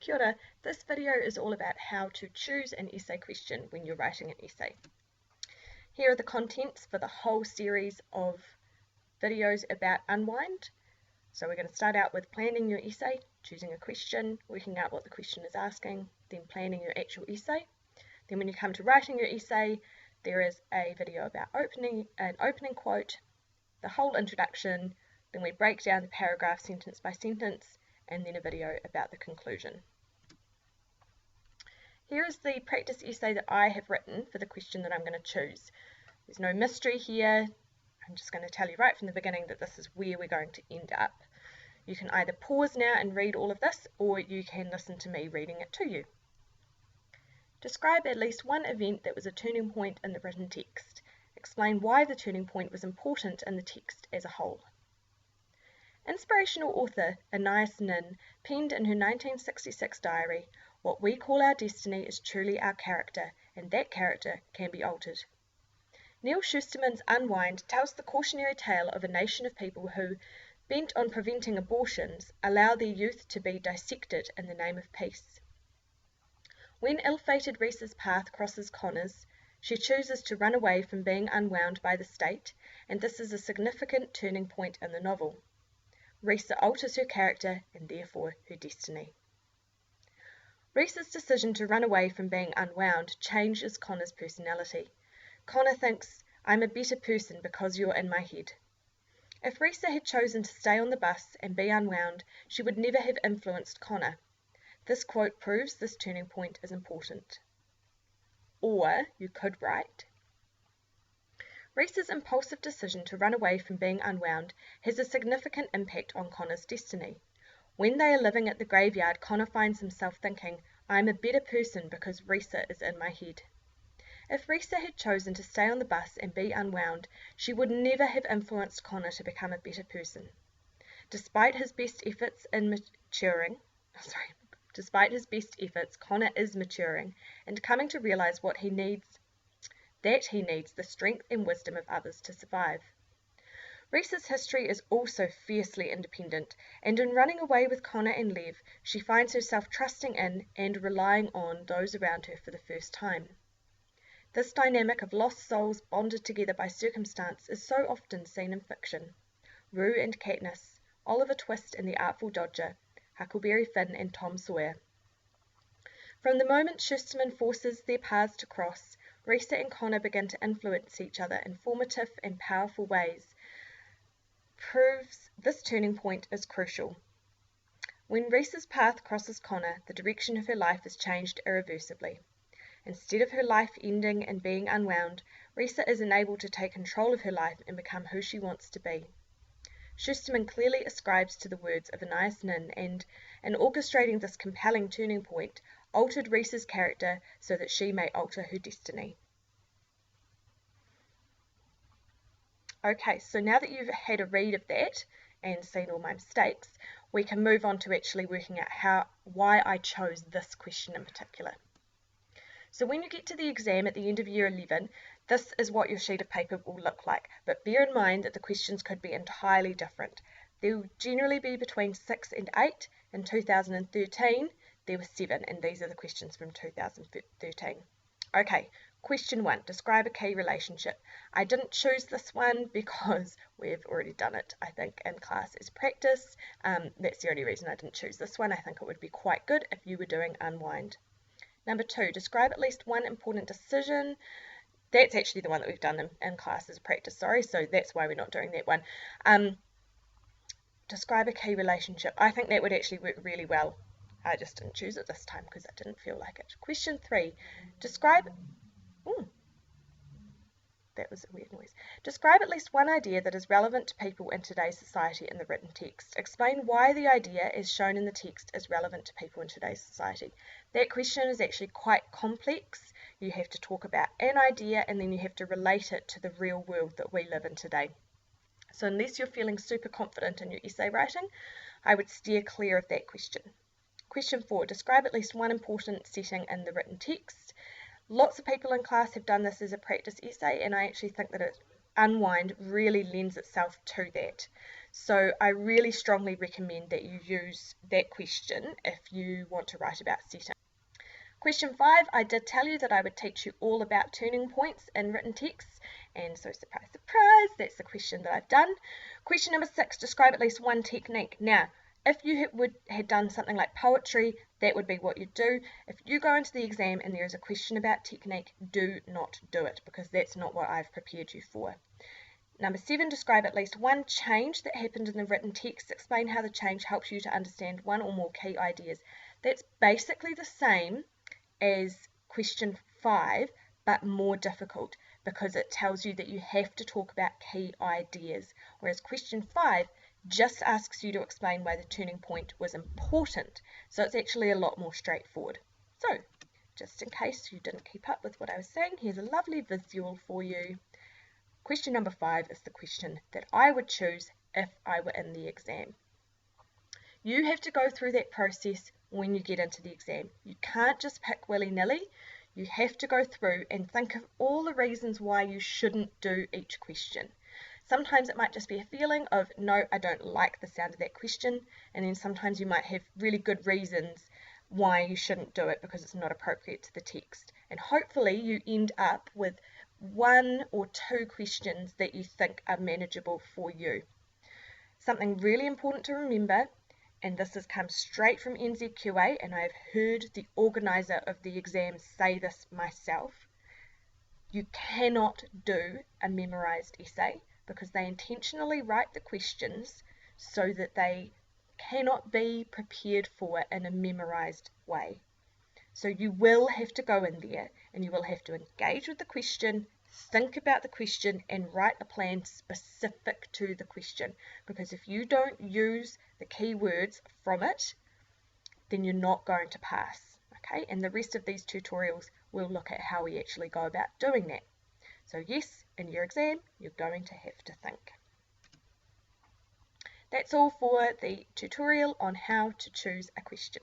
Kia ora. This video is all about how to choose an essay question when you're writing an essay. Here are the contents for the whole series of videos about Unwind. So we're going to start out with planning your essay, choosing a question, working out what the question is asking, then planning your actual essay. Then when you come to writing your essay, there is a video about an opening quote, the whole introduction, then we break down the paragraph sentence by sentence, and then a video about the conclusion. Here is the practice essay that I have written for the question that I'm going to choose. There's no mystery here. I'm just going to tell you right from the beginning that this is where we're going to end up. You can either pause now and read all of this, or you can listen to me reading it to you. Describe at least one event that was a turning point in the written text. Explain why the turning point was important in the text as a whole. Inspirational author Anais Nin penned in her 1966 diary, "What we call our destiny is truly our character, and that character can be altered." Neil Shusterman's Unwind tells the cautionary tale of a nation of people who, bent on preventing abortions, allow their youth to be dissected in the name of peace. When ill-fated Reese's path crosses Connor's, she chooses to run away from being unwound by the state, and this is a significant turning point in the novel. Reesa alters her character and therefore her destiny. Reese's decision to run away from being unwound changes Connor's personality. Connor thinks, "I'm a better person because you're in my head." If Reesa had chosen to stay on the bus and be unwound, she would never have influenced Connor. This quote proves this turning point is important. Or you could write, Reesa's impulsive decision to run away from being unwound has a significant impact on Connor's destiny. When they are living at the graveyard, Connor finds himself thinking, "I'm a better person because Reesa is in my head." If Reesa had chosen to stay on the bus and be unwound, she would never have influenced Connor to become a better person. Despite his best efforts, Connor is maturing and coming to realize that he needs the strength and wisdom of others to survive. Reesa's history is also fiercely independent, and in running away with Connor and Lev, she finds herself trusting in and relying on those around her for the first time. This dynamic of lost souls bonded together by circumstance is so often seen in fiction. Rue and Katniss, Oliver Twist and the Artful Dodger, Huckleberry Finn and Tom Sawyer. From the moment Shusterman forces their paths to cross, Reesa and Connor begin to influence each other in formative and powerful ways. Proves this turning point is crucial. When Reesa's path crosses Connor, the direction of her life is changed irreversibly. Instead of her life ending and being unwound, Reesa is enabled to take control of her life and become who she wants to be. Shusterman clearly ascribes to the words of Anais Nin and, in orchestrating this compelling turning point, altered Reesa's character so that she may alter her destiny. Okay, so now that you've had a read of that and seen all my mistakes, we can move on to actually working out why I chose this question in particular. So when you get to the exam at the end of year 11, this is what your sheet of paper will look like, but bear in mind that the questions could be entirely different. There will generally be between 6 and 8. In 2013, there were 7, and these are the questions from 2013. Okay, question 1, describe a key relationship. I didn't choose this one because we've already done it, I think, in class as practice. That's the only reason I didn't choose this one. I think it would be quite good if you were doing Unwind. Number 2, describe at least one important decision. That's actually the one that we've done in class as practice, sorry, so that's why we're not doing that one. Describe a key relationship. I think that would actually work really well. I just didn't choose it this time because I didn't feel like it. Question 3, describe... that was a weird noise. Describe at least one idea that is relevant to people in today's society in the written text. Explain why the idea as shown in the text is relevant to people in today's society. That question is actually quite complex. You have to talk about an idea and then you have to relate it to the real world that we live in today. So unless you're feeling super confident in your essay writing, I would steer clear of that question. Question 4, describe at least one important setting in the written text. Lots of people in class have done this as a practice essay, and I actually think that Unwind really lends itself to that. So I really strongly recommend that you use that question if you want to write about setting. Question 5, I did tell you that I would teach you all about turning points in written texts, and so surprise, surprise, that's the question that I've done. Question number 6, describe at least one technique. Now, if you had done something like poetry, that would be what you'd do. If you go into the exam and there is a question about technique, do not do it, because that's not what I've prepared you for. Number 7, describe at least one change that happened in the written text. Explain how the change helps you to understand one or more key ideas. That's basically the same as question 5, but more difficult, because it tells you that you have to talk about key ideas, whereas question 5 just asks you to explain why the turning point was important. So it's actually a lot more straightforward. So just in case you didn't keep up with what I was saying, here's a lovely visual for you. Question number 5 is the question that I would choose if I were in the exam. You have to go through that process when you get into the exam. You can't just pick willy-nilly. You have to go through and think of all the reasons why you shouldn't do each question. Sometimes it might just be a feeling of, no, I don't like the sound of that question, and then sometimes you might have really good reasons why you shouldn't do it because it's not appropriate to the text. And hopefully you end up with 1 or 2 questions that you think are manageable for you. Something really important to remember, and this has come straight from NZQA, and I've heard the organiser of the exam say this myself, you cannot do a memorised essay, because they intentionally write the questions so that they cannot be prepared for in a memorised way. So you will have to go in there and you will have to engage with the question, think about the question, and write a plan specific to the question, because if you don't use the key words from it, then you're not going to pass. Okay, and the rest of these tutorials will look at how we actually go about doing that. So yes, in your exam, you're going to have to think. That's all for the tutorial on how to choose a question.